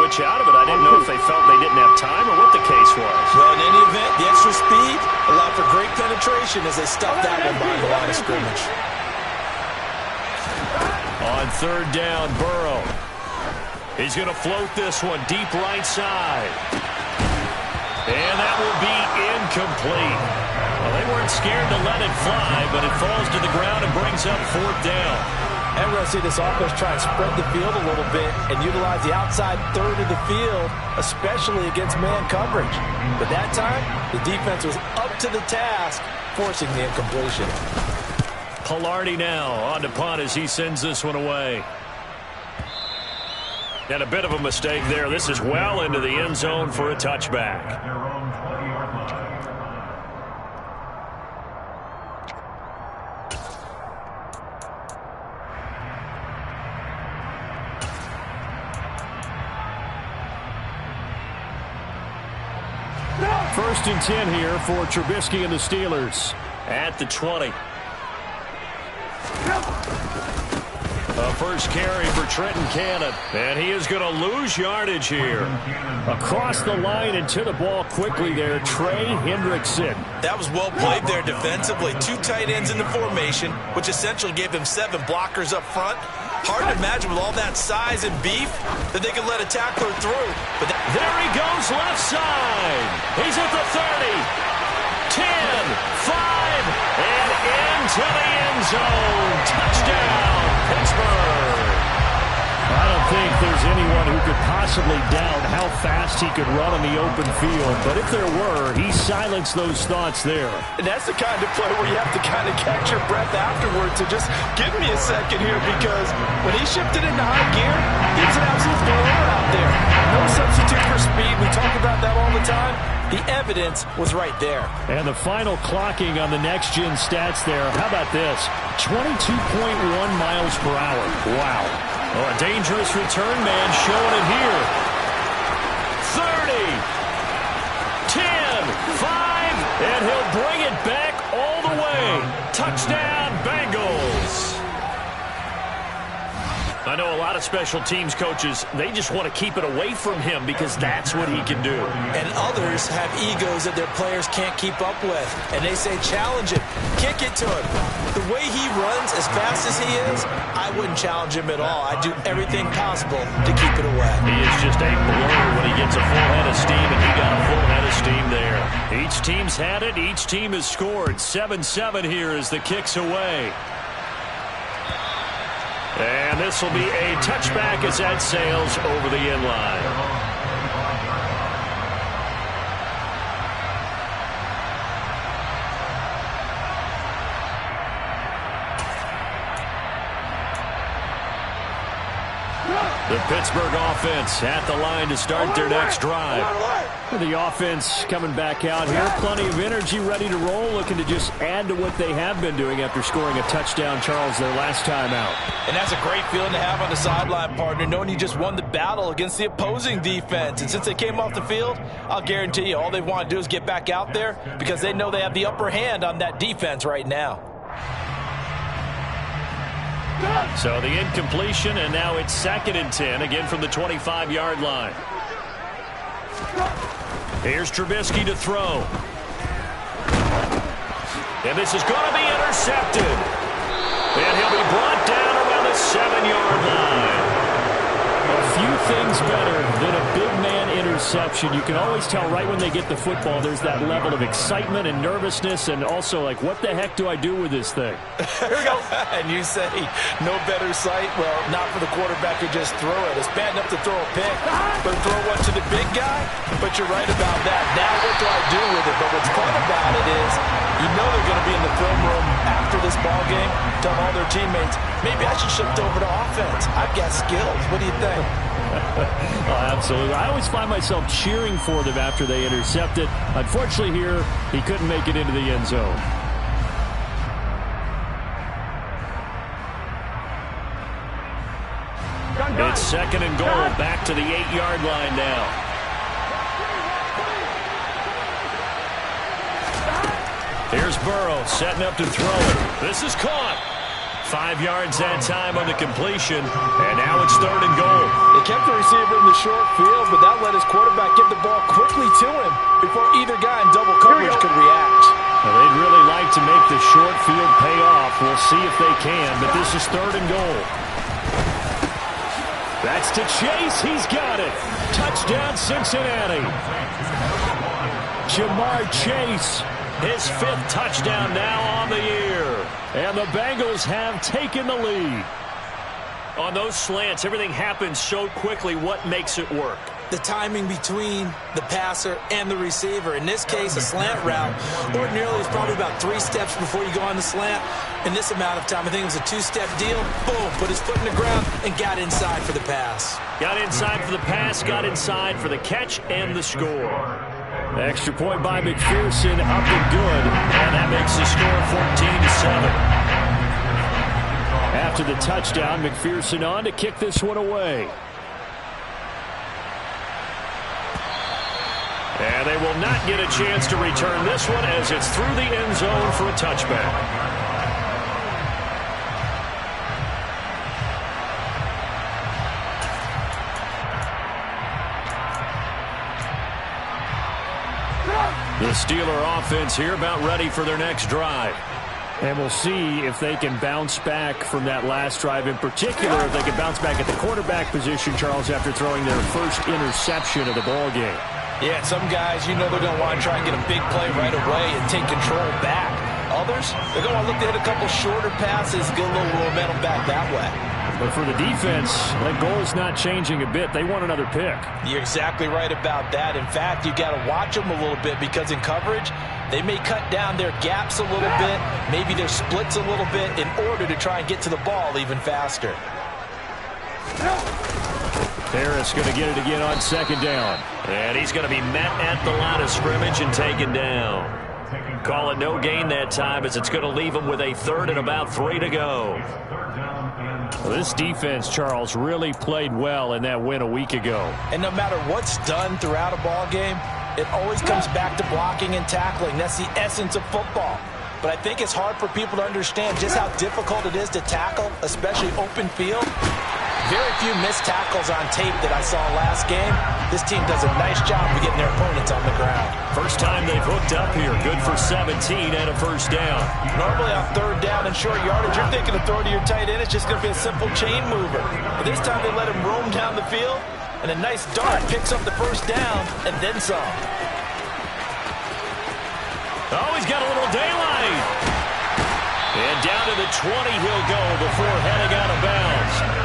coach out of it. I didn't know if they felt they didn't have time or what the case was. Well, in any event, the extra speed allowed for great penetration as they stuffed that one by the line of scrimmage. On third down, Burrow. He's going to float this one deep right side. And that will be incomplete. Well, they weren't scared to let it fly, but it falls to the ground and brings up fourth down. And we're going to see this offense try and spread the field a little bit and utilize the outside third of the field, especially against man coverage. But that time, the defense was up to the task, forcing the incompletion. Palardy now on to punt as he sends this one away. And a bit of a mistake there. This is well into the end zone for a touchback. First and 10 here for Trubisky and the Steelers at the 20. A first carry for Trenton Cannon, and he is going to lose yardage here. Across the line and to the ball quickly there, Trey Hendrickson. That was well played there defensively. Two tight ends in the formation, which essentially gave him 7 blockers up front. Hard to imagine with all that size and beef that they could let a tackler through. But there he goes left side. He's at the 30, 10, 5, and into the end zone. Touchdown, Pittsburgh. I don't think there's anyone who could possibly doubt how fast he could run on the open field. But if there were, he silenced those thoughts there. And that's the kind of play where you have to kind of catch your breath afterwards. So just give me a second here, because when he shifted into high gear, he was an absolute blower out there. No substitute for speed. We talk about that all the time. The evidence was right there. And the final clocking on the next-gen stats there. How about this? 22.1 miles per hour. Wow. Oh, a dangerous return man showing it here. 30, 10, 5, and he'll bring it back all the way. Touchdown, Bengals. I know a lot of special teams coaches, they just want to keep it away from him because that's what he can do. And others have egos that their players can't keep up with. And they say, challenge him, kick it to him. The way he runs as fast as he is, I wouldn't challenge him at all. I'd do everything possible to keep it away. He is just a blur when he gets a full head of steam, and he got a full head of steam there. Each team's had it. Each team has scored. 7-7 here as the kick's away. And this will be a touchback as that sails over the end line. The Pittsburgh offense at the line to start their next drive. The offense coming back out here. Plenty of energy, ready to roll, looking to just add to what they have been doing after scoring a touchdown, Charles, their last time out. And that's a great feeling to have on the sideline, partner, knowing you just won the battle against the opposing defense. And since they came off the field, I'll guarantee you all they want to do is get back out there because they know they have the upper hand on that defense right now. So the incompletion, and now it's 2nd and 10, again from the 25-yard line. Here's Trubisky to throw. And this is going to be intercepted. And he'll be brought down around the 7-yard line. A few things better than a big man interception. You can always tell right when they get the football, there's that level of excitement and nervousness, and also like, what the heck do I do with this thing? Here we go. And you say, no better sight? Well, not for the quarterback who just throw it. It's bad enough to throw a pick, but throw one to the big guy? But you're right about that. Now what do I do with it? But what's fun about it is, you know they're going to be in the film room after this ball game, tell all their teammates, maybe I should shift over to offense. I've got skills. What do you think? Oh, absolutely. I always find myself cheering for them after they intercept it. Unfortunately here, he couldn't make it into the end zone. It's 2nd and goal, back to the 8-yard line now. Here's Burrow setting up to throw it. This is caught. 5 yards that time on the completion, and now it's 3rd and goal. They kept the receiver in the short field, but that let his quarterback get the ball quickly to him before either guy in double coverage could react. Well, they'd really like to make the short field pay off. We'll see if they can, but this is 3rd and goal. That's to Chase. He's got it. Touchdown, Cincinnati. Jamar Chase, his 5th touchdown now on the year. And the Bengals have taken the lead. On those slants, everything happens so quickly. What makes it work? The timing between the passer and the receiver. In this case, a slant route ordinarily is probably about 3 steps before you go on the slant. In this amount of time, I think it was a 2-step deal. Boom, put his foot in the ground and got inside for the pass. Got inside for the pass, got inside for the catch and the score. Extra point by McPherson, up and good. And that makes the score 14-7. After the touchdown, McPherson on to kick this one away. And they will not get a chance to return this one as it's through the end zone for a touchback. The Steeler offense here about ready for their next drive. And we'll see if they can bounce back from that last drive. In particular, if they can bounce back at the quarterback position, Charles, after throwing their first interception of the ball game. Yeah, some guys, you know they're going to want to try and get a big play right away and take control back. Others, they're going to want to look to hit a couple shorter passes, get a little momentum back that way. But for the defense, that goal is not changing a bit. They want another pick. You're exactly right about that. In fact, you got to watch them a little bit because in coverage, they may cut down their gaps a little bit, maybe their splits a little bit in order to try and get to the ball even faster. Harris going to get it again on 2nd down. And he's going to be met at the line of scrimmage and taken down. Call it no gain that time as it's going to leave him with a 3rd and about 3 to go. Well, this defense, Charles, really played well in that win a week ago. And no matter what's done throughout a ball game, it always comes back to blocking and tackling. That's the essence of football. But I think it's hard for people to understand just how difficult it is to tackle, especially open field. Very few missed tackles on tape that I saw last game. This team does a nice job of getting their opponents on the ground. First time they've hooked up here. Good for 17 and a 1st down. Normally on 3rd down and short yardage, you're thinking of throw to your tight end. It's just going to be a simple chain mover. But this time they let him roam down the field, and a nice dart picks up the 1st down and then some. Oh, he's got a little daylight. And down to the 20 he'll go before heading out of bounds.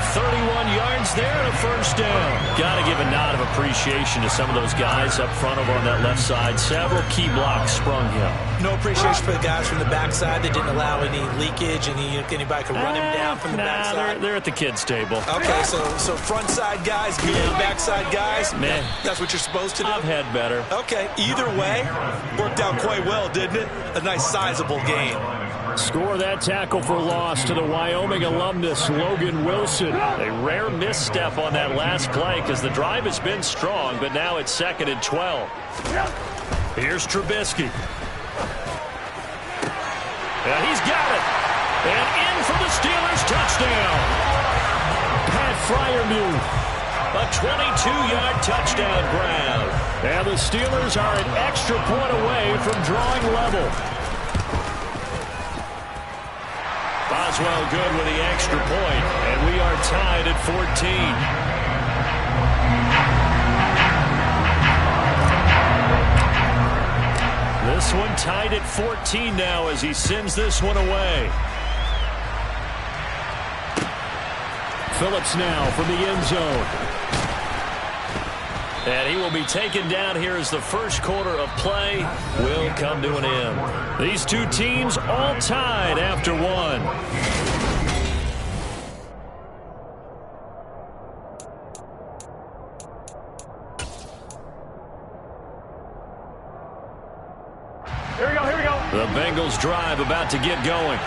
31 yards there and a 1st down. Got to give a nod of appreciation to some of those guys up front over on that left side. Several key blocks sprung him. No appreciation for the guys from the backside. They didn't allow any leakage. Anybody could run him down from the backside. They're at the kids' table. Okay, so front side guys, good, backside guys. Man, that's what you're supposed to do. I've had better. Okay, either way, worked out quite well, didn't it? A nice sizable gain. Score that tackle for loss to the Wyoming alumnus, Logan Wilson. A rare misstep on that last play because the drive has been strong, but now it's 2nd and 12. Here's Trubisky. And he's got it. And in for the Steelers touchdown. Pat Freiermuth. A 22-yard touchdown grab. And the Steelers are an extra point away from drawing level. Boswell good with the extra point, and we are tied at 14. This one tied at 14 now as he sends this one away. Phillips now from the end zone. And he will be taken down here as the first quarter of play will come to an end. These two teams all tied after one. Here we go. The Bengals drive about to get going.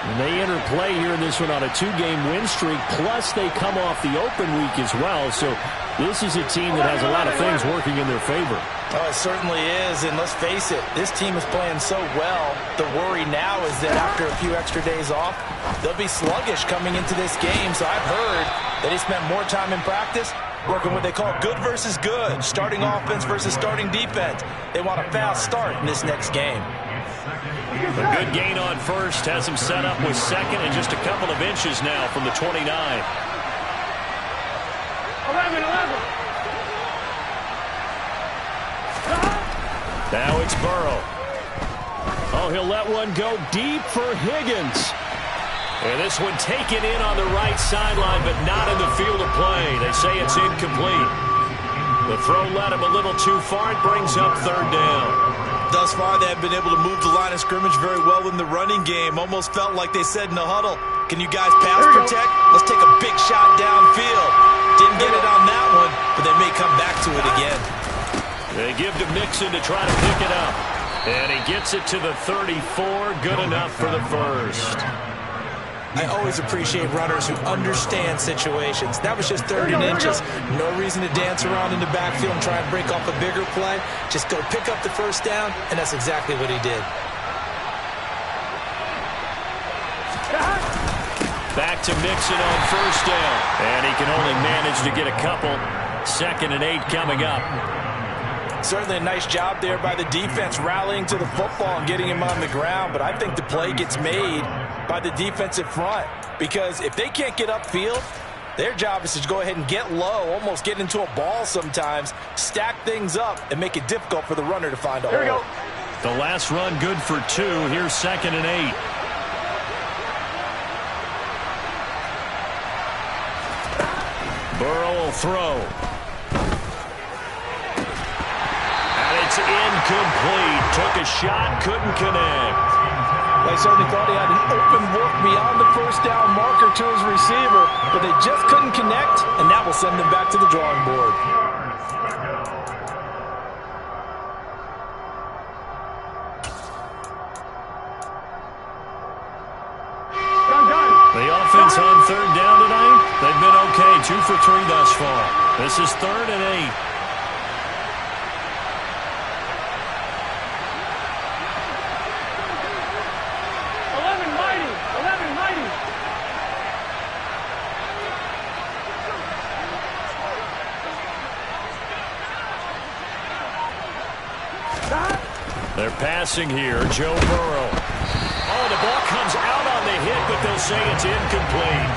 And they enter play here in this one on a 2-game win streak, plus they come off the open week as well. So This is a team that has a lot of things working in their favor. Oh, it certainly is, and let's face it, this team is playing so well. The worry now is that after a few extra days off, they'll be sluggish coming into this game. So I've heard that they spent more time in practice working what they call good versus good, starting offense versus starting defense. They want a fast start in this next game. A good gain on first has him set up with second and just a couple of inches now from the 29. 11. Now it's Burrow. Oh, he'll let one go deep for Higgins. And this one taken in on the right sideline, but not in the field of play. They say it's incomplete. The throw led him a little too far. It brings up third down. Thus far, they have been able to move the line of scrimmage very well in the running game. Almost felt like they said in the huddle, can you guys pass protect? Let's take a big shot downfield. Didn't get it on that one, but they may come back to it again. They give to Mixon to try to pick it up. And he gets it to the 34. Good enough for the first. I always appreciate runners who understand situations. That was just 30 inches. No reason to dance around in the backfield and try and break off a bigger play. Just go pick up the first down, and that's exactly what he did. Back to Mixon on first down. And he can only manage to get a couple. 2nd and 8 coming up. Certainly a nice job there by the defense rallying to the football and getting him on the ground. But I think the play gets made by the defensive front, because if they can't get upfield, their job is to go ahead and get low, almost get into a ball sometimes, stack things up, and make it difficult for the runner to find a hole. Here we go. The last run good for 2. Here's 2nd and 8. Burrow will throw. And it's incomplete. Took a shot, couldn't connect. They certainly thought he had an open look beyond the first down marker to his receiver, but they just couldn't connect, and that will send them back to the drawing board. The offense on third down tonight, they've been okay. 2 for 3 thus far. This is 3rd and 8. They're passing here. Joe Burrow. Oh, the ball comes out on the hit, but they'll say it's incomplete.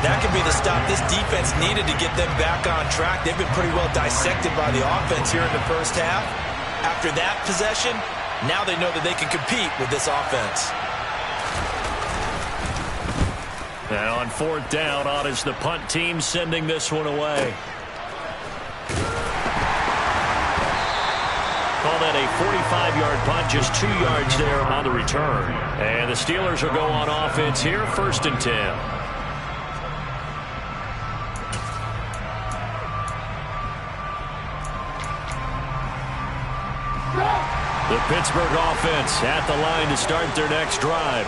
That could be the stop this defense needed to get them back on track. They've been pretty well dissected by the offense here in the first half. After that possession, now they know that they can compete with this offense. Now on 4th down, on is the punt team sending this one away. Call that a 45-yard punt, just 2 yards there on the return. And the Steelers will go on offense here, 1st and 10. The Pittsburgh offense at the line to start their next drive.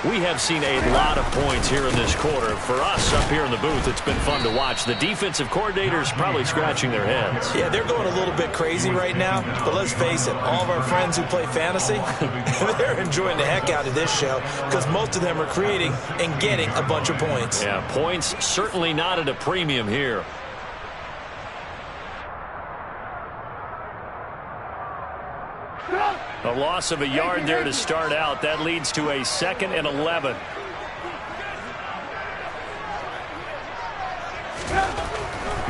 We have seen a lot of points here in this quarter. For us up here in the booth, it's been fun to watch. The defensive coordinators probably scratching their heads. Yeah, they're going a little bit crazy right now. But let's face it, all of our friends who play fantasy, they're enjoying the heck out of this show because most of them are creating and getting a bunch of points. Yeah, points certainly not at a premium here. A loss of a yard there to start out. That leads to a 2nd and 11.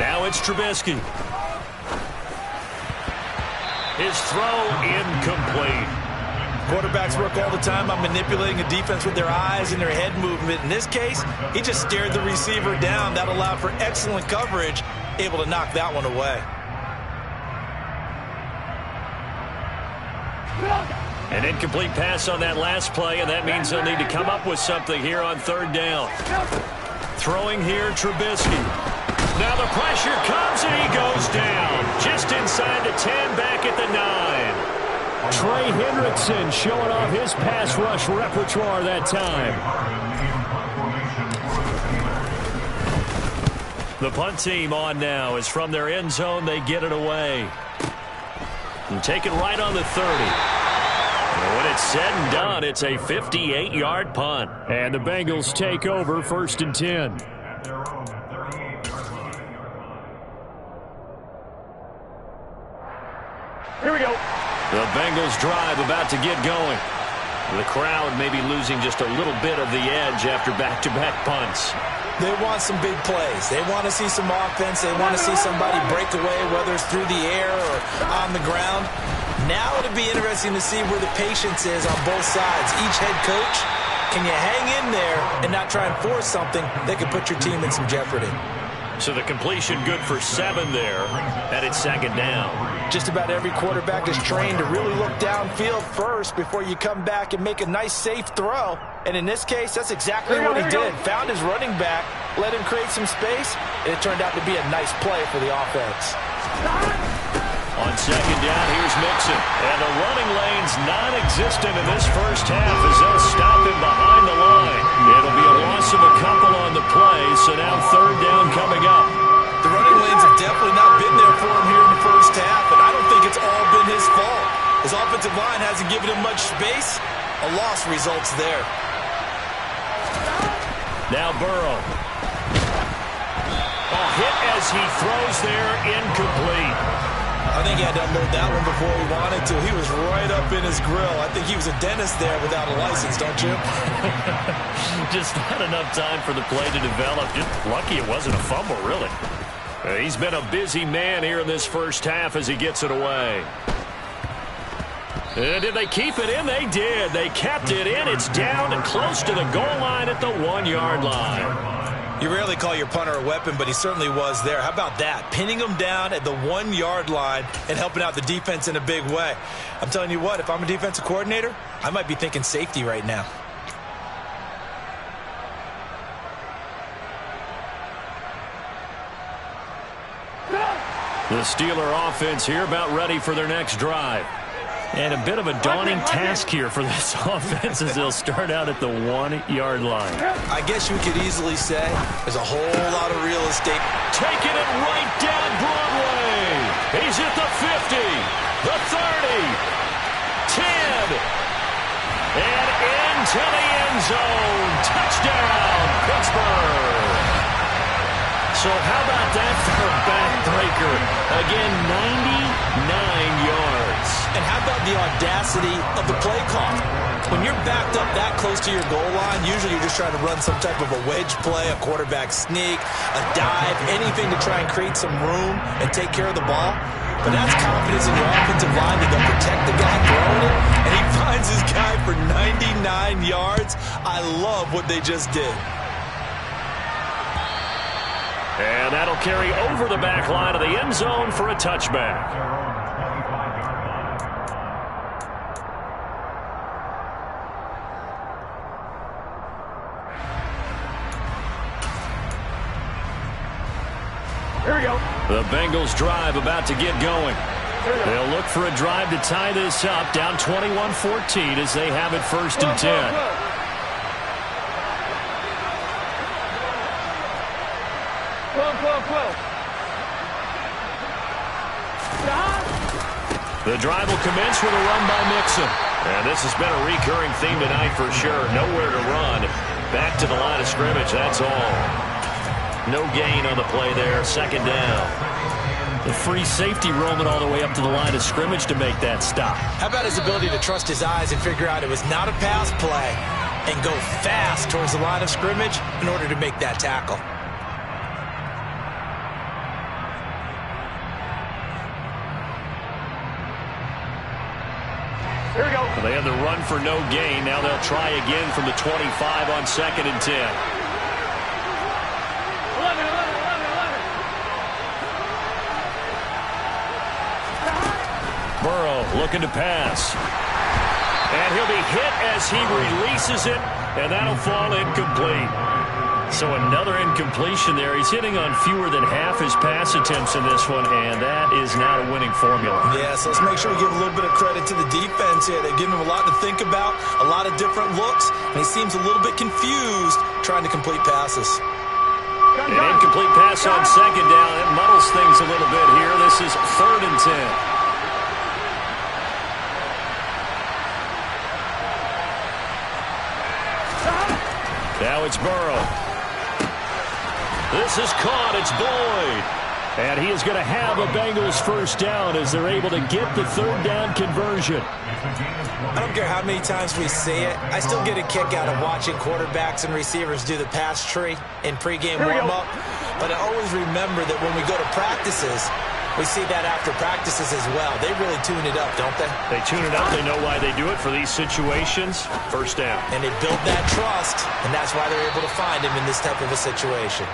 Now it's Trubisky. His throw incomplete. Quarterbacks work all the time on manipulating a defense with their eyes and their head movement. In this case, he just stared the receiver down. That allowed for excellent coverage, able to knock that one away. An incomplete pass on that last play, and that means they'll need to come up with something here on 3rd down. Throwing here, Trubisky. Now the pressure comes, and he goes down. Just inside the 10, back at the 9. Trey Hendrickson showing off his pass rush repertoire that time. The punt team on now is from their end zone. They get it away. And take it right on the 30. And when it's said and done, it's a 58-yard punt. And the Bengals take over 1st and 10. Here we go. The Bengals drive about to get going. The crowd may be losing just a little bit of the edge after back-to-back punts. They want some big plays. They want to see some offense. They want to see somebody break away, whether it's through the air or on the ground. Now it'll be interesting to see where the patience is on both sides. Each head coach, can you hang in there and not try and force something that could put your team in some jeopardy? So the completion good for 7 there, and it's 2nd down. Just about every quarterback is trained to really look downfield first before you come back and make a nice, safe throw. And in this case, that's exactly what he did. Found his running back, let him create some space, and it turned out to be a nice play for the offense. On 2nd down, here's Mixon. And the running lane's non-existent in this first half as they'll stop him behind the line. It'll be a loss of a couple on the play, so now 3rd down coming up. The running lanes have definitely not been there for him here in the first half, and I don't think it's all been his fault. His offensive line hasn't given him much space. A loss results there. Now Burrow. A hit as he throws there, incomplete. I think he had to unload that one before he wanted to. He was right up in his grill. I think he was a dentist there without a license, don't you? Just not enough time for the play to develop. Just lucky it wasn't a fumble, really. He's been a busy man here in this first half as he gets it away. Did they keep it in? They did. They kept it in. It's down and close to the goal line at the 1-yard line. You rarely call your punter a weapon, but he certainly was there. How about that? Pinning him down at the 1-yard line and helping out the defense in a big way. I'm telling you what, if I'm a defensive coordinator, I might be thinking safety right now. The Steeler offense here about ready for their next drive. And a bit of a daunting task here for this offense as they'll start out at the 1-yard line. I guess you could easily say there's a whole lot of real estate. Taking it right down Broadway. He's at the 50, the 30, 10, and into the end zone. Touchdown, Pittsburgh. So how about that for a backbreaker? Again, 99 yards. And how about the audacity of the play call? When you're backed up that close to your goal line, usually you're just trying to run some type of a wedge play, a quarterback sneak, a dive, anything to try and create some room and take care of the ball. But that's confidence in your offensive line that they'll protect the guy throwing it, and he finds his guy for 99 yards. I love what they just did. And that'll carry over the back line of the end zone for a touchback. Here we go. The Bengals drive about to get going. They'll look for a drive to tie this up, down 21-14 as they have it 1st and 10. The drive will commence with a run by Mixon. And this has been a recurring theme tonight for sure. Nowhere to run. Back to the line of scrimmage, that's all. No gain on the play there, 2nd down. The free safety roaming all the way up to the line of scrimmage to make that stop. How about his ability to trust his eyes and figure out it was not a pass play and go fast towards the line of scrimmage in order to make that tackle? Here we go. They had the run for no gain. Now they'll try again from the 25 on 2nd and 10. 11. Burrow looking to pass. And he'll be hit as he releases it, and that'll fall incomplete. So another incompletion there. He's hitting on fewer than half his pass attempts in this one, and that is not a winning formula. Yeah, so let's make sure we give a little bit of credit to the defense here. They're giving him a lot to think about, a lot of different looks, and he seems a little bit confused trying to complete passes. Go. An incomplete pass on second down. It muddles things a little bit here. This is 3rd and 10. Now it's Burrow. This is caught. It's Boyd. And he is going to have a Bengals first down as they're able to get the 3rd down conversion. I don't care how many times we see it. I still get a kick out of watching quarterbacks and receivers do the pass tree in pregame warm-up. But I always remember that when we go to practices, we see that after practices as well. They really tune it up, don't they? They tune it up. They know why they do it for these situations. First down. And they build that trust, and that's why they're able to find him in this type of a situation.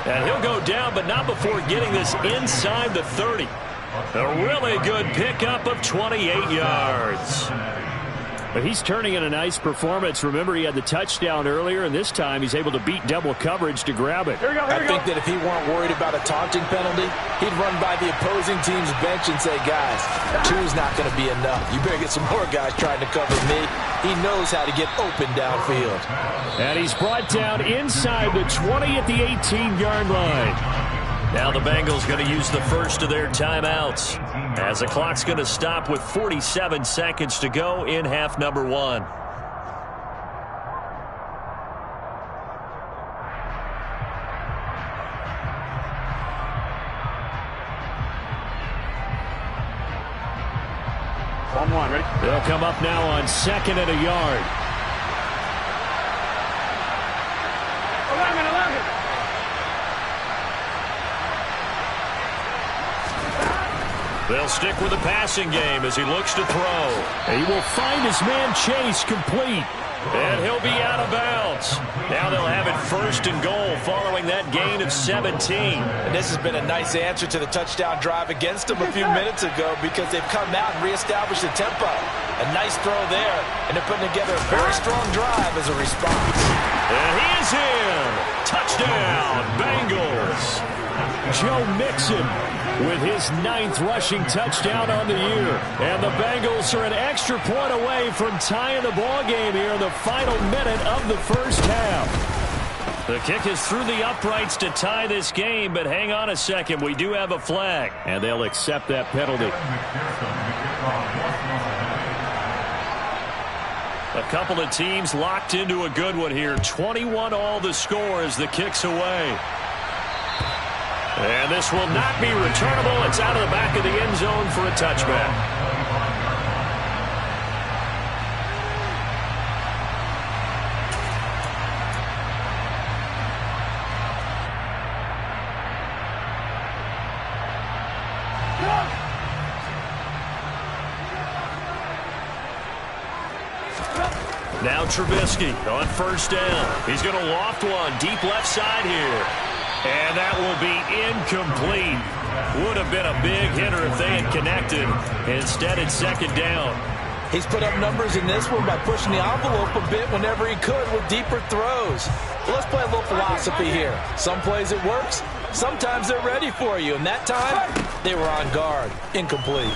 And he'll go down, but not before getting this inside the 30. A really good pickup of 28 yards. But he's turning in a nice performance. Remember, he had the touchdown earlier, and this time he's able to beat double coverage to grab it. I think that if he weren't worried about a taunting penalty, he'd run by the opposing team's bench and say, guys, 2 is not going to be enough. You better get some more guys trying to cover me. He knows how to get open downfield. And he's brought down inside the 20 at the 18-yard line. Now the Bengals going to use the first of their timeouts as the clock's going to stop with 47 seconds to go in half number 1. On 1, ready? They'll come up now on 2nd and a yard. 11. They'll stick with the passing game as he looks to throw. He will find his man Chase complete. And he'll be out of bounds. Now they'll have it 1st and goal following that gain of 17. And this has been a nice answer to the touchdown drive against them a few minutes ago because they've come out and reestablished the tempo. A nice throw there, and they're putting together a very strong drive as a response. And he is in. Touchdown, Bengals. Joe Mixon with his 9th rushing touchdown on the year. And the Bengals are an extra point away from tying the ball game here in the final minute of the first half. The kick is through the uprights to tie this game, but hang on a second. We do have a flag, and they'll accept that penalty. A couple of teams locked into a good one here. 21 all the score as the kick's away. And this will not be returnable. It's out of the back of the end zone for a touchback. Now Trubisky on 1st down. He's going to loft one deep left side here. And that will be incomplete. Would have been a big hitter if they had connected. Instead, it's 2nd down. He's put up numbers in this one by pushing the envelope a bit whenever he could with deeper throws. Well, let's play a little philosophy here. Some plays it works. Sometimes they're ready for you. And that time, they were on guard. Incomplete.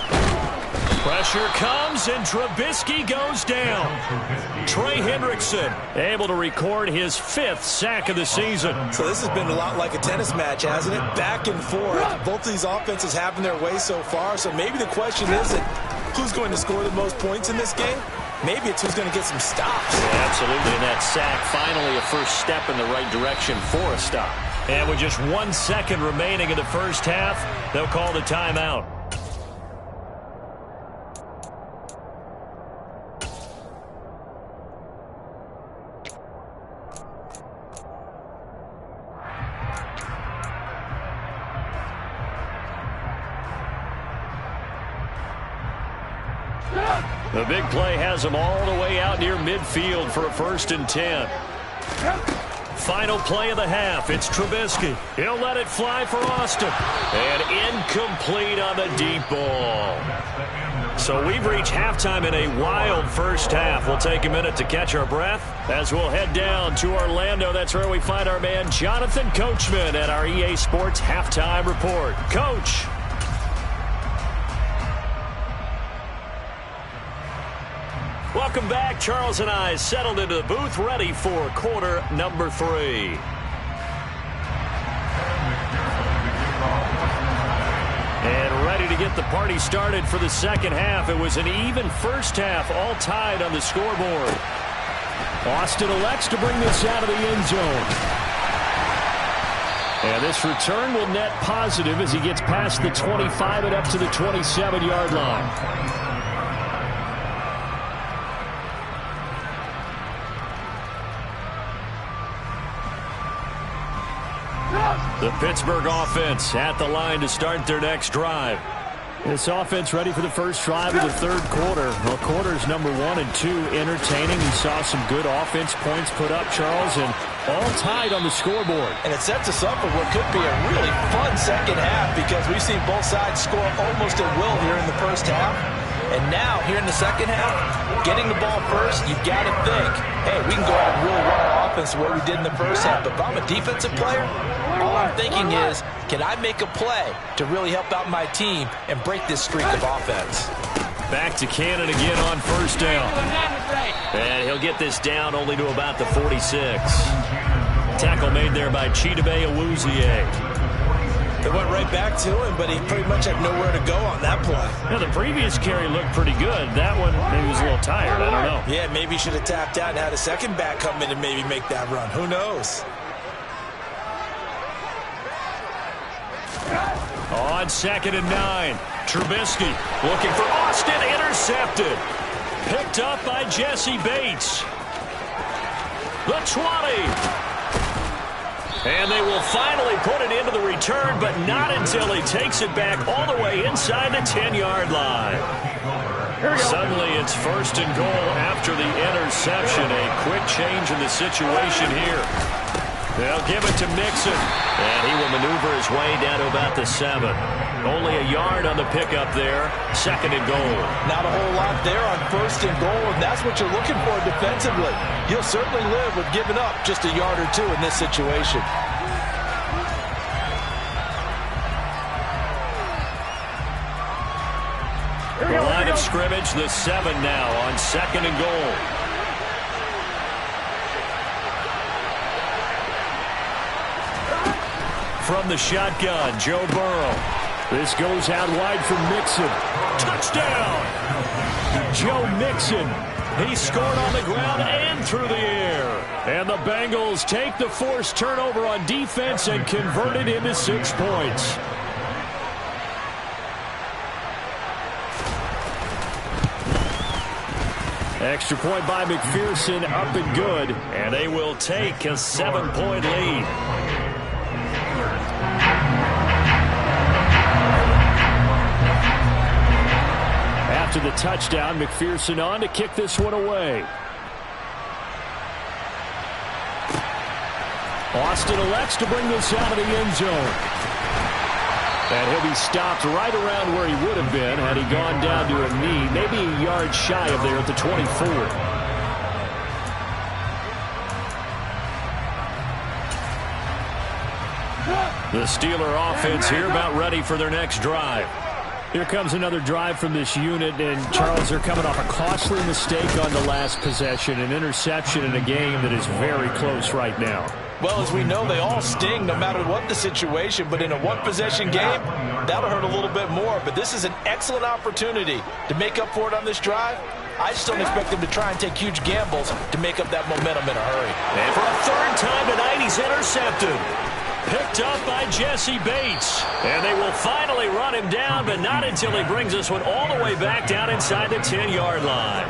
Pressure comes, and Trubisky goes down. Trey Hendrickson able to record his 5th sack of the season. So this has been a lot like a tennis match, hasn't it? Back and forth. Both of these offenses having their way so far. So maybe the question isn't who's going to score the most points in this game. Maybe it's who's going to get some stops. Yeah, absolutely. And that sack, finally a first step in the right direction for a stop. And with just 1 second remaining in the first half, they'll call the timeout. The big play has them all the way out near midfield for a 1st and 10. Final play of the half. It's Trubisky. He'll let it fly for Austin. And incomplete on the deep ball. So we've reached halftime in a wild first half. We'll take a minute to catch our breath as we'll head down to Orlando. That's where we find our man Jonathan Coachman at our EA Sports Halftime Report. Coach. Welcome back. Charles and I settled into the booth ready for quarter number 3. get the party started for the second half. It was an even first half, all tied on the scoreboard. Austin elects to bring this out of the end zone. And this return will net positive as he gets past the 25 and up to the 27-yard line. The Pittsburgh offense at the line to start their next drive. This offense ready for the first drive of the third quarter. Well, quarters number 1 and 2 entertaining. We saw some good offense points put up, Charles, and all tied on the scoreboard. And it sets us up for what could be a really fun second half because we've seen both sides score almost at will here in the first half. And now, here in the second half, getting the ball first, you've got to think, hey, we can go out and really run our offense the way we did in the first half. But if I'm a defensive player, all I'm thinking is, can I make a play to really help out my team and break this streak of offense? Back to Cannon again on first down. And he'll get this down only to about the 46. Tackle made there by Wh0aTV. They went right back to him, but he pretty much had nowhere to go on that play. Yeah, the previous carry looked pretty good. That one, maybe was a little tired. I don't know. Yeah, maybe he should have tapped out and had a second back come in and maybe make that run. Who knows? On 2nd and 9, Trubisky looking for Austin, intercepted. Picked up by Jesse Bates. The 20. And they will finally put it into the return, but not until he takes it back all the way inside the 10-yard line. Suddenly it's 1st and goal after the interception. A quick change in the situation here. They'll give it to Mixon, and he will maneuver his way down to about the 7. Only a yard on the pickup there. 2nd and goal. Not a whole lot there on 1st and goal, and that's what you're looking for defensively. You'll certainly live with giving up just a yard or two in this situation. The line of scrimmage, the 7 now on 2nd and goal. From the shotgun, Joe Burrow. This goes out wide for Mixon. Touchdown! Joe Mixon. He scored on the ground and through the air. And the Bengals take the forced turnover on defense and convert it into 6 points. Extra point by McPherson, up and good. And they will take a 7-point lead. After the touchdown, McPherson on to kick this one away. Austin elects to bring this out of the end zone. And he'll be stopped right around where he would have been had he gone down to a knee, maybe a yard shy of there at the 24. The Steeler offense here about ready for their next drive. Here comes another drive from this unit, and Charles, they're coming off a costly mistake on the last possession, an interception in a game that is very close right now. Well, as we know, they all sting no matter what the situation, but in a one-possession game, that'll hurt a little bit more. But this is an excellent opportunity to make up for it on this drive. I just don't expect them to try and take huge gambles to make up that momentum in a hurry. And for a 3rd time tonight, he's intercepted. Picked up by Jesse Bates. And they will finally run him down, but not until he brings this one all the way back down inside the 10-yard line.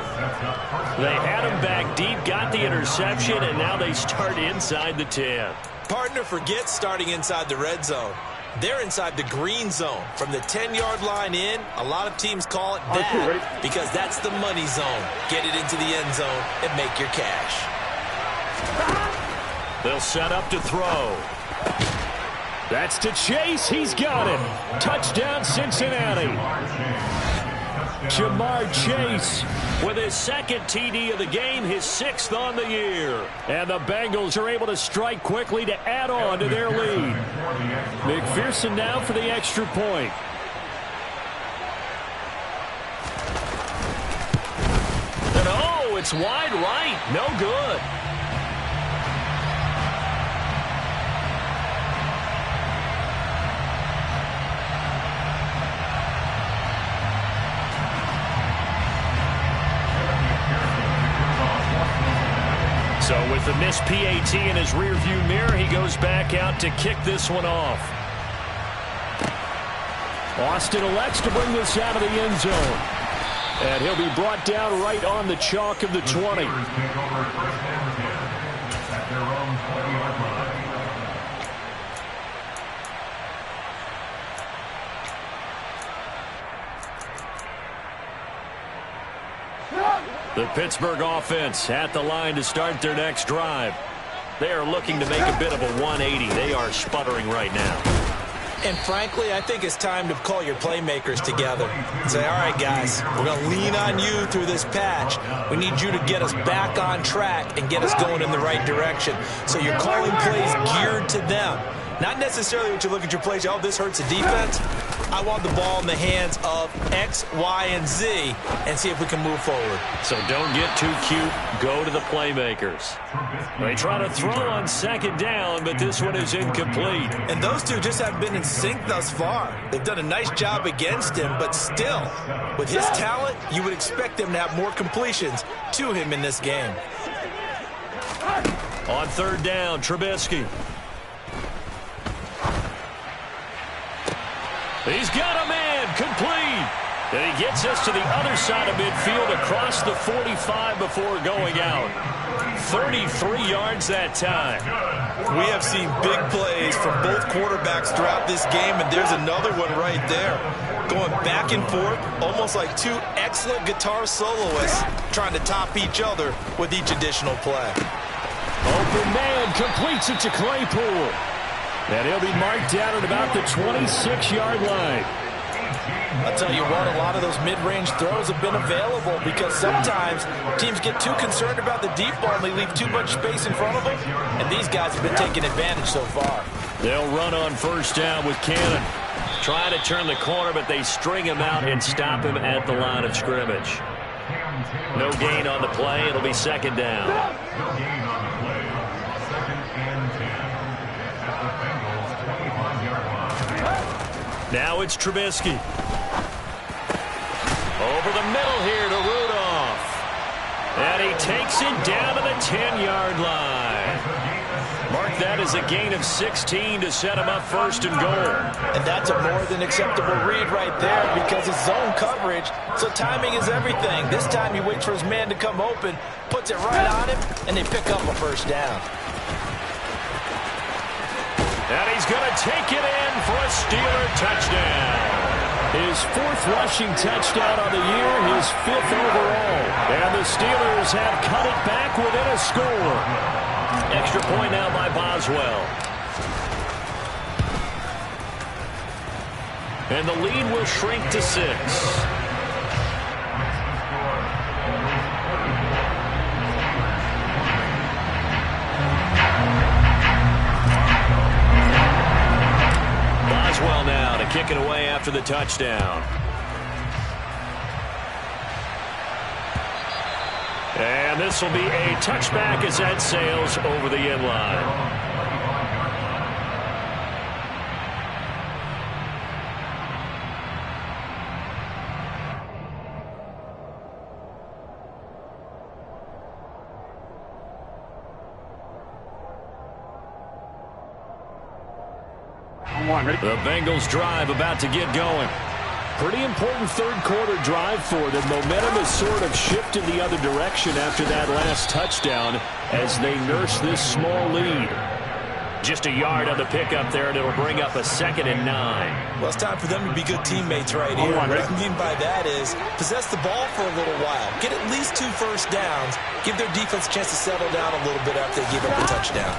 They had him back deep, got the interception, and now they start inside the 10. Partner, forget starting inside the red zone. They're inside the green zone. From the 10-yard line in, a lot of teams call it that because that's the money zone. Get it into the end zone and make your cash. They'll set up to throw. That's to Chase. He's got it. Touchdown, Cincinnati. Jamar Chase with his 2nd TD of the game, his 6th on the year. And the Bengals are able to strike quickly to add on to their lead. McPherson now for the extra point. And oh, it's wide right. No good. With the missed PAT in his rearview mirror, he goes back out to kick this one off. Austin elects to bring this out of the end zone. And he'll be brought down right on the chalk of the 20. The Pittsburgh offense at the line to start their next drive. They are looking to make a bit of a 180. They are sputtering right now. And frankly, I think it's time to call your playmakers together and say, all right, guys, we're going to lean on you through this patch. We need you to get us back on track and get us going in the right direction. So you're calling plays geared to them. Not necessarily what you look at your plays, oh, this hurts the defense. I want the ball in the hands of X, Y, and Z and see if we can move forward. So don't get too cute. Go to the playmakers. They try to throw on second down, but this one is incomplete. And those two just haven't been in sync thus far. They've done a nice job against him, but still, with his talent, you would expect him to have more completions to him in this game. On third down, Trubisky. He's got a man, complete. And he gets us to the other side of midfield across the 45 before going out. 33 yards that time. We have seen big plays from both quarterbacks throughout this game, and there's another one right there. Going back and forth, almost like two excellent guitar soloists trying to top each other with each additional play. Open man completes it to Claypool. And he'll be marked down at about the 26-yard line. I'll tell you what, a lot of those mid-range throws have been available because sometimes teams get too concerned about the deep ball and they leave too much space in front of them, and these guys have been taking advantage so far. They'll run on first down with Cannon. Try to turn the corner, but they string him out and stop him at the line of scrimmage. No gain on the play. It'll be second down. Now it's Trubisky. Over the middle here to Rudolph. And he takes it down to the 10-yard line. Mark that as a gain of 16 to set him up first and goal. And that's a more than acceptable read right there because it's zone coverage, so timing is everything. This time he waits for his man to come open, puts it right on him, and they pick up a first down. And he's going to take it in for a Steeler touchdown. His fourth rushing touchdown on the year, his fifth overall. And the Steelers have cut it back within a score. Extra point now by Boswell. And the lead will shrink to 6. Boswell now to kick it away after the touchdown. And this will be a touchback as that sails over the end line. The Bengals drive about to get going. Pretty important third quarter drive for them. Momentum has sort of shifted the other direction after that last touchdown as they nurse this small lead. Just a yard on the pickup there, and it'll bring up a 2nd and 9. Well, it's time for them to be good teammates right here. What I mean by that is possess the ball for a little while. Get at least 2 first downs. Give their defense a chance to settle down a little bit after they give up a touchdown.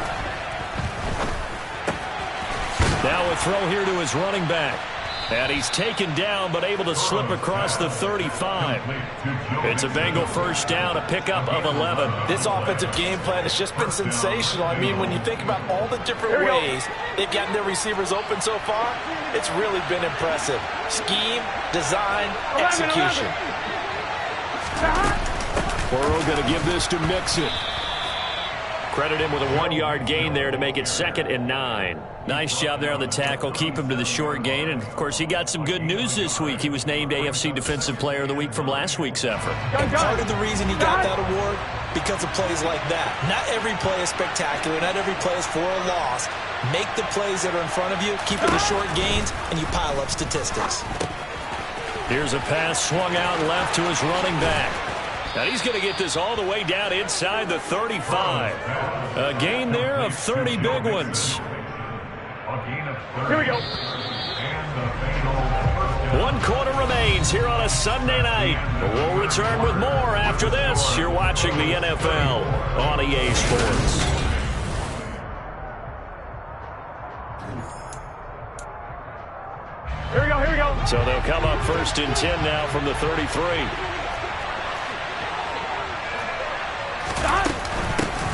Now a throw here to his running back. And he's taken down, but able to slip across the 35. It's a Bengal first down, a pickup of 11. This offensive game plan has just been sensational. I mean, when you think about all the different ways they've gotten their receivers open so far, it's really been impressive. Scheme, design, execution. Burrow going to give this to Mixon. Credit him with a 1-yard gain there to make it 2nd and 9. Nice job there on the tackle. Keep him to the short gain. And, of course, he got some good news this week. He was named AFC Defensive Player of the Week from last week's effort. And part of the reason he got that award, because of plays like that. Not every play is spectacular. Not every play is for a loss. Make the plays that are in front of you, keep it to short gains, and you pile up statistics. Here's a pass swung out left to his running back. Now he's going to get this all the way down inside the 35. A gain there of 30 big ones. Here we go. 1 quarter remains here on a Sunday night. We'll return with more after this. You're watching the NFL on EA Sports. Here we go, here we go. So they'll come up 1st and 10 now from the 33.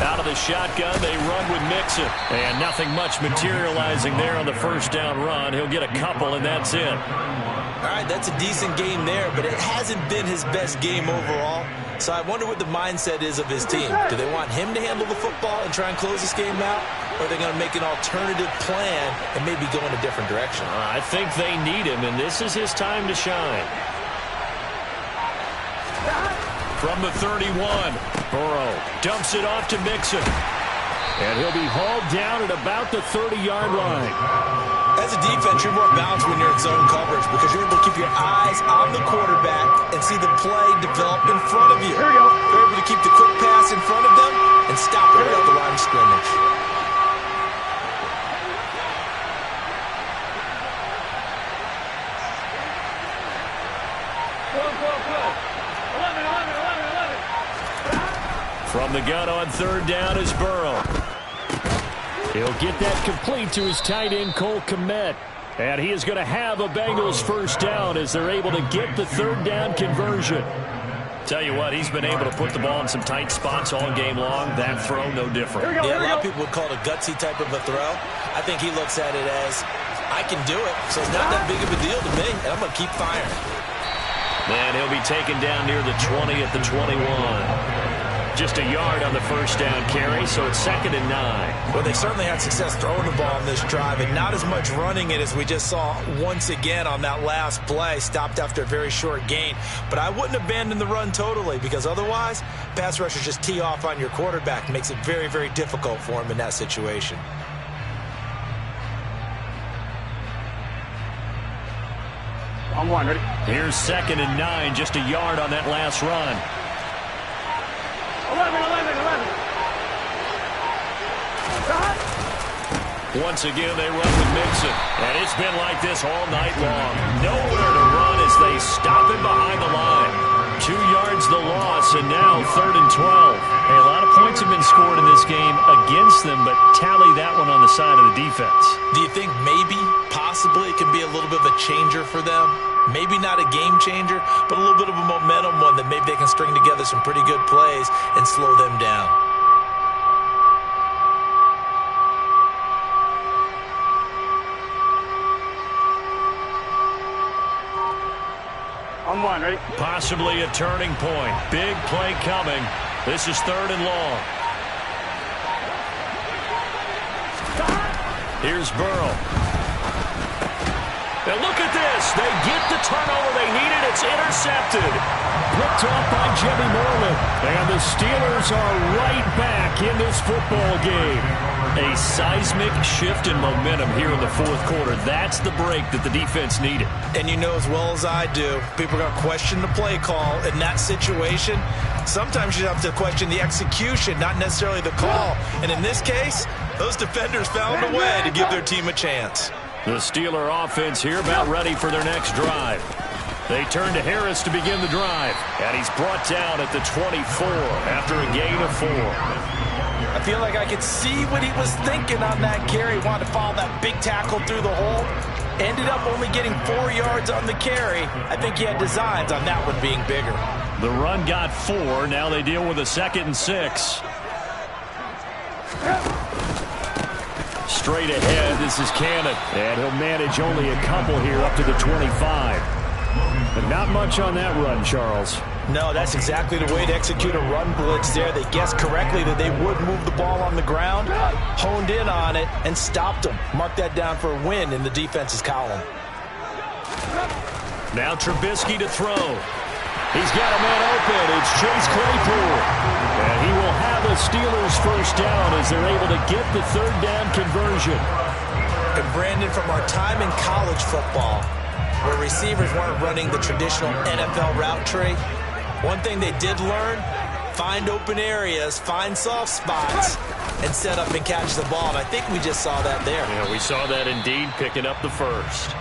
Out of the shotgun, they run with Mixon. And nothing much materializing there on the 1st down run. He'll get a couple, and that's it. All right, that's a decent game there, but it hasn't been his best game overall. So I wonder what the mindset is of his team. Do they want him to handle the football and try and close this game out? Or are they going to make an alternative plan and maybe go in a different direction? I think they need him, and this is his time to shine. From the 31, Burrow dumps it off to Mixon. And he'll be hauled down at about the 30-yard line. As a defense, you're more balanced when you're in zone coverage because you're able to keep your eyes on the quarterback and see the play develop in front of you. Here we go. You're able to keep the quick pass in front of them and stop it right at the line of scrimmage. From the gun on 3rd down is Burrow. He'll get that complete to his tight end, Cole Kmet. And he is going to have a Bengals 1st down as they're able to get the 3rd down conversion. Tell you what, he's been able to put the ball in some tight spots all game long. That throw, no different. Yeah, a lot of people would call it a gutsy type of a throw. I think he looks at it as, I can do it, so it's not that big of a deal to me, and I'm going to keep firing. And he'll be taken down near the 20 at the 21. Just a yard on the 1st down carry, so it's 2nd and 9. Well, they certainly had success throwing the ball on this drive, and not as much running it as we just saw once again on that last play. Stopped after a very short gain. But I wouldn't abandon the run totally, because otherwise, pass rushers just tee off on your quarterback. Makes it very, very difficult for him in that situation. On 1, ready? Here's 2nd and 9, just a yard on that last run. 11. Once again, they run with Mixon. And it's been like this all night long. Nowhere to run as they stop him behind the line. 2 yards the loss, and now 3rd and 12. Hey, a lot of points have been scored in this game against them, but tally that one on the side of the defense. Do you think maybe, possibly, it can be a little bit of a changer for them? Maybe not a game changer, but a little bit of a momentum one that maybe they can string together some pretty good plays and slow them down. On 1, ready? Possibly a turning point. Big play coming. This is 3rd and long. Here's Burrow. And look at this. They get the turnover they needed. It's intercepted. Picked off by Jimmy Moreland. And the Steelers are right back in this football game. A seismic shift in momentum here in the 4th quarter. That's the break that the defense needed. And you know as well as I do, people are going to question the play call in that situation. Sometimes you have to question the execution, not necessarily the call. And in this case, those defenders found a way to give their team a chance. The Steeler offense here about ready for their next drive. They turn to Harris to begin the drive. And he's brought down at the 24 after a gain of 4. I feel like I could see what he was thinking on that carry. Wanted to follow that big tackle through the hole. Ended up only getting 4 yards on the carry. I think he had designs on that one being bigger. The run got 4. Now they deal with a 2nd and 6. Straight ahead, this is Cannon. And he'll manage only a couple here up to the 25. But not much on that run, Charles. No, that's exactly the way to execute a run blitz there. They guessed correctly that they would move the ball on the ground, honed in on it, and stopped them. Mark that down for a win in the defense's column. Now Trubisky to throw. He's got a man open. It's Chase Claypool. And he will have a Steelers first down as they're able to get the third down conversion. And Brandon, from our time in college football, where receivers weren't running the traditional NFL route tree, one thing they did learn, find open areas, find soft spots, and set up and catch the ball. And I think we just saw that there. Yeah, we saw that indeed, picking up the first.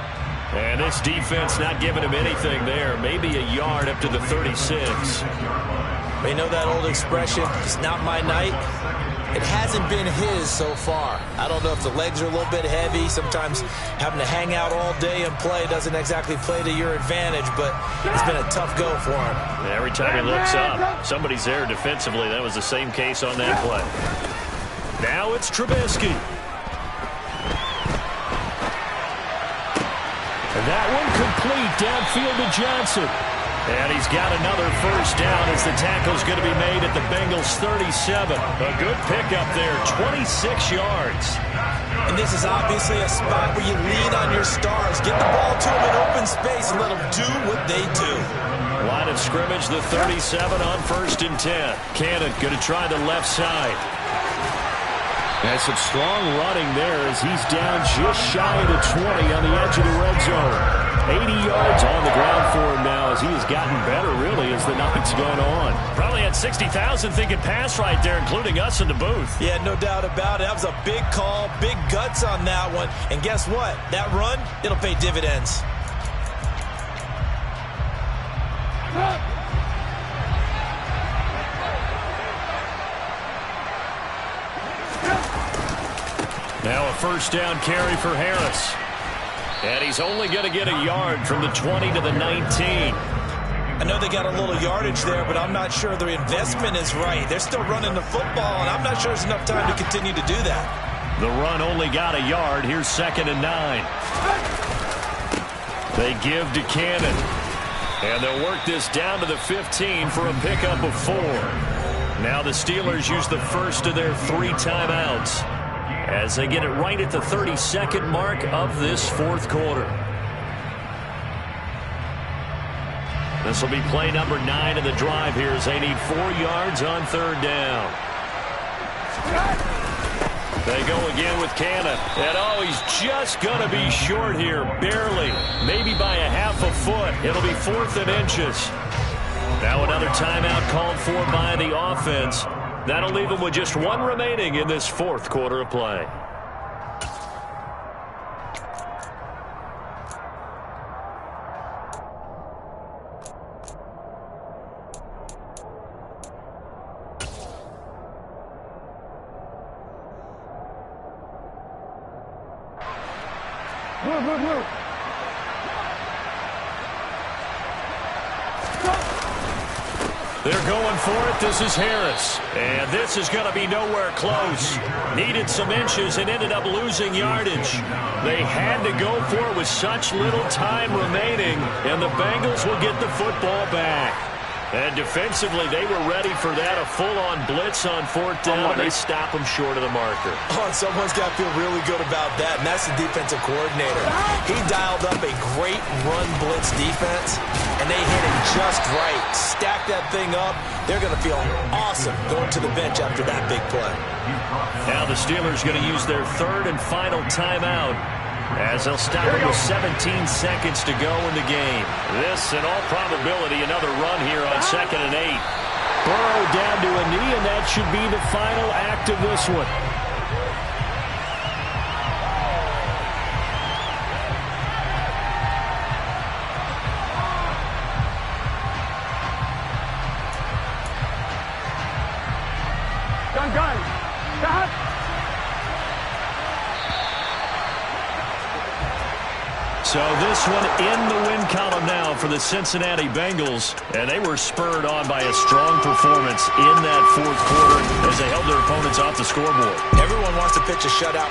And this defense not giving him anything there. Maybe a yard up to the 36. We know that old expression, it's not my night. It hasn't been his so far. I don't know if the legs are a little bit heavy. Sometimes having to hang out all day and play doesn't exactly play to your advantage, but it's been a tough go for him. Every time he looks up, somebody's there defensively. That was the same case on that play. Now it's Trubisky. And that one complete downfield to Johnson. And he's got another first down as the tackle's going to be made at the Bengals 37. A good pickup there, 26 yards. And this is obviously a spot where you lean on your stars. Get the ball to them in open space and let them do what they do. Line of scrimmage, the 37 on 1st and 10. Cannon going to try the left side. And some strong running there as he's down just shy of the 20 on the edge of the red zone. 80 yards on the ground for him now as he has gotten better, really, as the night's gone on. Probably had 60,000 thinking pass right there, including us in the booth. Yeah, no doubt about it. That was a big call, big guts on that one. And guess what? That run, it'll pay dividends. Now a first down carry for Harris. And he's only going to get a yard from the 20 to the 19. I know they got a little yardage there, but I'm not sure the investment is right. They're still running the football, and I'm not sure there's enough time to continue to do that. The run only got a yard. Here's 2nd and 9. They give to Cannon. And they'll work this down to the 15 for a pickup of 4. Now the Steelers use the first of their 3 timeouts as they get it right at the 32nd mark of this 4th quarter. This will be play number 9 of the drive here as they need 4 yards on 3rd down. They go again with Cannon. And oh, he's just going to be short here, barely. Maybe by a half a foot. It'll be 4th and inches. Now another timeout called for by the offense. That'll leave them with just 1 remaining in this 4th quarter of play. They're going for it. This is Harris. And this is going to be nowhere close. Needed some inches and ended up losing yardage. They had to go for it with such little time remaining. And the Bengals will get the football back. And defensively, they were ready for that. A full-on blitz on 4th down. They stop them short of the marker. Oh, someone's got to feel really good about that, and that's the defensive coordinator. He dialed up a great run blitz defense, and they hit it just right. Stack that thing up. They're going to feel awesome going to the bench after that big play. Now the Steelers going to use their 3rd and final timeout as they'll stop it with 17 seconds to go in the game. This, in all probability, another run here on 2nd and 8. Burrow down to a knee, and that should be the final act of this one. Gun. Stop. So this one in the win column now for the Cincinnati Bengals. And they were spurred on by a strong performance in that 4th quarter as they held their opponents off the scoreboard. Everyone wants to pitch a shutout